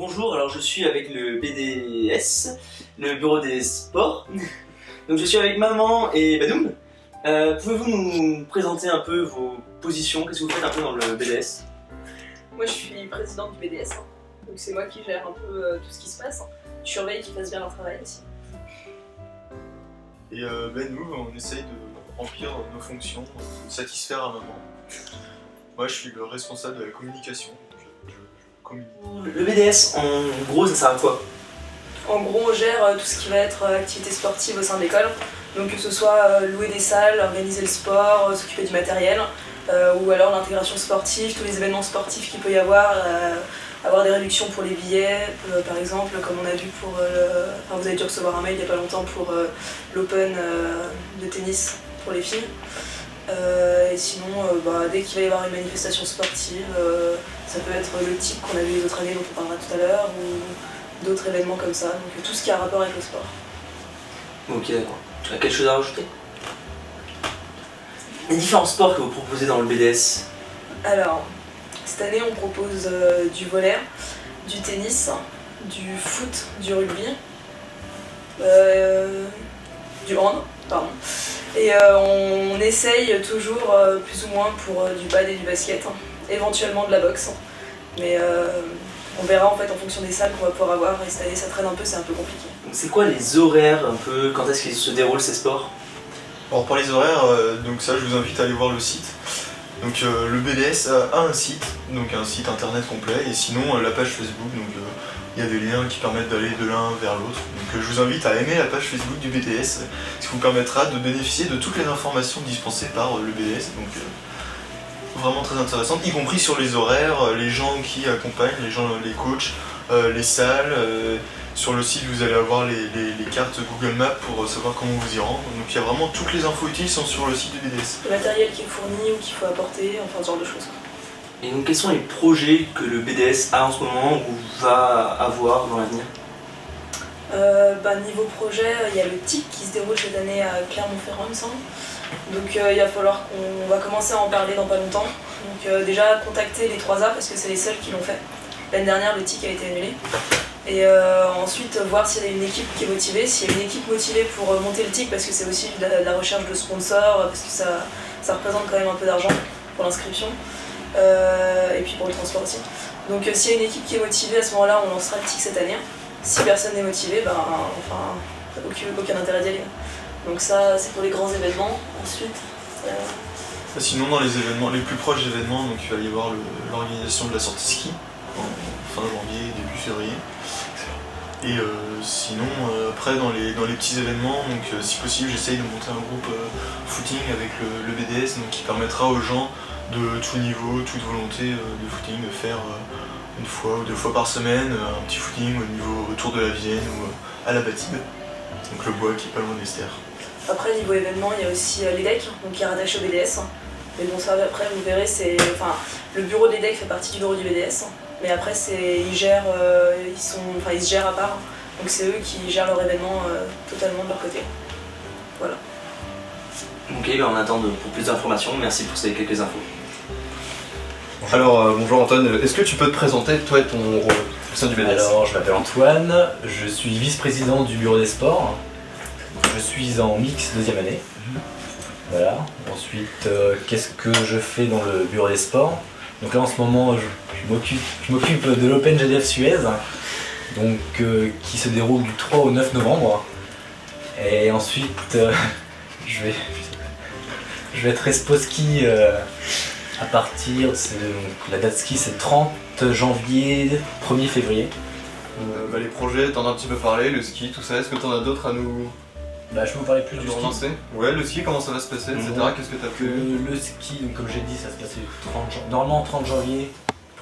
Bonjour, alors je suis avec le BDS, le bureau des sports. Donc je suis avec maman et Badoum. Pouvez-vous nous présenter un peu vos positions? Qu'est-ce que vous faites un peu dans le BDS? Moi je suis présidente du BDS, donc c'est moi qui gère un peu tout ce qui se passe. Je surveille qu'ils fassent bien leur travail aussi. Et nous, on essaye de remplir nos fonctions, de satisfaire à maman. Moi, je suis le responsable de la communication. Je communique. Le BDS, en gros, ça sert à quoi? En gros, on gère tout ce qui va être activité sportive au sein de l'école. Donc que ce soit louer des salles, organiser le sport, s'occuper du matériel, ou alors l'intégration sportive, tous les événements sportifs qu'il peut y avoir, avoir des réductions pour les billets, par exemple, comme on a vu pour vous avez dû recevoir un mail il n'y a pas longtemps pour l'Open de tennis pour les filles. Et sinon, dès qu'il va y avoir une manifestation sportive, ça peut être le type qu'on a vu les autres années dont on parlera tout à l'heure, ou d'autres événements comme ça, donc tout ce qui a rapport avec le sport. Ok, d'accord. Tu as quelque chose à rajouter? Les différents sports que vous proposez dans le BDS? Alors, cette année on propose du volley, du tennis, du foot, du rugby, du hand, pardon. Et on essaye toujours plus ou moins pour du pad et du basket, éventuellement de la boxe. Mais on verra en fait en fonction des salles qu'on va pouvoir avoir, et cette année ça traîne un peu, c'est un peu compliqué. C'est quoi les horaires un peu? Quand est-ce qu'ils se déroulent ces sports? Alors pour les horaires, donc ça je vous invite à aller voir le site. Donc le BDS a un site, donc un site internet complet, et sinon la page Facebook, donc il y a des liens qui permettent d'aller de l'un vers l'autre. Donc je vous invite à aimer la page Facebook du BDS, ce qui vous permettra de bénéficier de toutes les informations dispensées par le BDS. Donc vraiment très intéressante, y compris sur les horaires, les gens qui accompagnent, les coachs, les salles. Sur le site vous allez avoir les cartes Google Maps pour savoir comment vous y rendre. Donc il y a vraiment toutes les infos utiles sont sur le site du BDS. Le matériel qui est fourni ou qu'il faut apporter, enfin ce genre de choses. Et donc quels sont les projets que le BDS a en ce moment ou va avoir dans l'avenir? Niveau projet, il y a le TIC qui se déroule cette année à Clermont-Ferrand, il me semble. Donc il va falloir qu'on va commencer à en parler dans pas longtemps. Donc déjà contacter les 3A parce que c'est les seuls qui l'ont fait. L'année dernière le TIC a été annulé. Et ensuite voir s'il y a une équipe qui est motivée, s'il y a une équipe motivée pour monter le TIC, parce que c'est aussi de la recherche de sponsors, parce que ça représente quand même un peu d'argent pour l'inscription, et puis pour le transport aussi. Donc s'il y a une équipe qui est motivée, à ce moment-là on lancera le TIC cette année. Si personne n'est motivé, aucun intérêt d'y aller. Donc ça c'est pour les grands événements. Ensuite sinon dans les événements, les plus proches événements, donc il va y avoir l'organisation de la sortie ski en fin janvier, début février. Et sinon après dans les petits événements, donc si possible j'essaye de monter un groupe footing avec le BDS, donc qui permettra aux gens de tout niveau, toute volonté de footing, de faire une fois ou deux fois par semaine un petit footing au niveau autour de la Vienne ou à la Batide, donc le bois qui est pas loin d'Esther. Après niveau événement il y a aussi l'EDEC, donc qui est rattaché au BDS. Mais bon ça après vous verrez, le bureau de l'EDEC fait partie du bureau du BDS. Mais après, ils se gèrent à part, donc c'est eux qui gèrent leur événement totalement de leur côté. Voilà. Ok, on attend pour plus d'informations, merci pour ces quelques infos. Alors bonjour Antoine, est-ce que tu peux te présenter toi et ton rôle au sein du BDS? Alors je m'appelle Antoine, je suis vice-président du bureau des sports, je suis en mix 2e année. Voilà. Ensuite, qu'est-ce que je fais dans le bureau des sports? Donc là en ce moment je m'occupe de l'Open GDF Suez, donc, qui se déroule du 3 au 9 novembre. Et ensuite je vais être respo ski à partir, la date ski c'est 30 janvier, 1er février. Les projets, t'en as un petit peu parlé, le ski, tout ça, est-ce que t'en as d'autres à nous Je peux vous parler plus du ski. Relancer? Ouais, le ski, comment ça va se passer, etc. Qu'est-ce que t'as prévu? Le ski, donc, comme j'ai dit, ça va se passer normalement 30 janvier,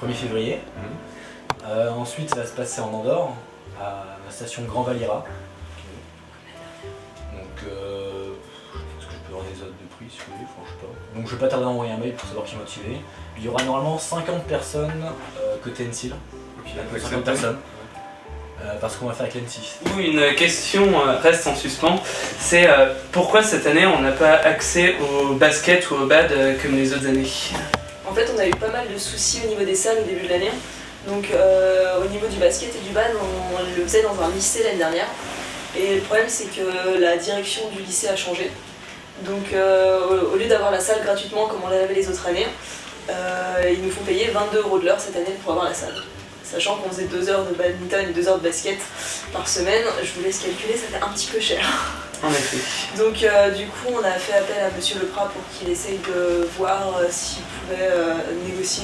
1er février. Ensuite, ça va se passer en Andorre, à la station Grand Valira. Donc, est-ce que je peux avoir des autres de prix si vous voulez? Je sais pas. Donc, je vais pas tarder à envoyer un mail pour savoir qui est motivé. Il y aura normalement 50 personnes côté NCIL. Ok, 50 personnes. Parce qu'on va faire avec l'N6. Une question reste en suspens, c'est pourquoi cette année on n'a pas accès au basket ou au bad comme les autres années? En fait on a eu pas mal de soucis au niveau des salles au début de l'année. Donc au niveau du basket et du bad, on le faisait dans un lycée l'année dernière. Et le problème c'est que la direction du lycée a changé. Donc au lieu d'avoir la salle gratuitement comme on l'avait les autres années, ils nous font payer 22 € de l'heure cette année pour avoir la salle. Sachant qu'on faisait 2 heures de badminton et 2 heures de basket par semaine, je vous laisse calculer, ça fait un petit peu cher. En effet. Donc du coup on a fait appel à Monsieur Leprat pour qu'il essaye de voir s'il pouvait négocier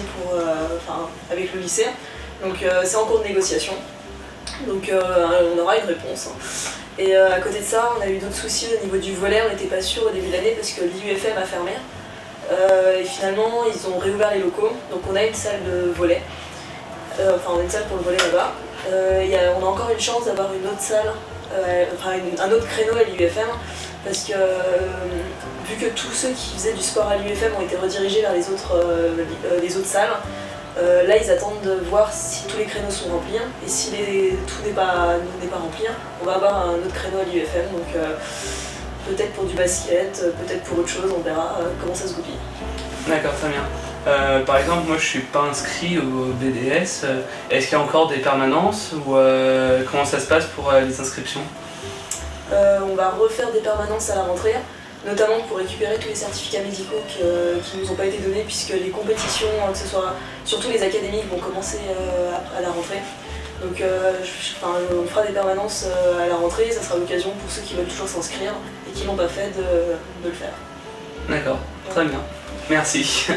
avec le lycée. Donc c'est en cours de négociation, donc on aura une réponse. Et à côté de ça, on a eu d'autres soucis au niveau du volley, on n'était pas sûr au début de l'année parce que l'IUFM a fermé. Et finalement ils ont réouvert les locaux, donc on a une salle de volley. On a une salle pour le volley là-bas. On a encore une chance d'avoir une autre salle, un autre créneau à l'IUFM, parce que vu que tous ceux qui faisaient du sport à l'IUFM ont été redirigés vers les autres salles, là ils attendent de voir si tous les créneaux sont remplis, et si tout n'est pas rempli, on va avoir un autre créneau à l'IUFM, donc peut-être pour du basket, peut-être pour autre chose, on verra comment ça se goupille. D'accord, très bien. Par exemple, moi je suis pas inscrit au BDS. Est-ce qu'il y a encore des permanences ou comment ça se passe pour les inscriptions? On va refaire des permanences à la rentrée, notamment pour récupérer tous les certificats médicaux qui nous ont pas été donnés, puisque les compétitions, que ce soit surtout les académiques, vont commencer à la rentrée. Donc on fera des permanences à la rentrée, ça sera l'occasion pour ceux qui veulent toujours s'inscrire et qui l'ont pas fait de le faire. D'accord, très bien. Merci.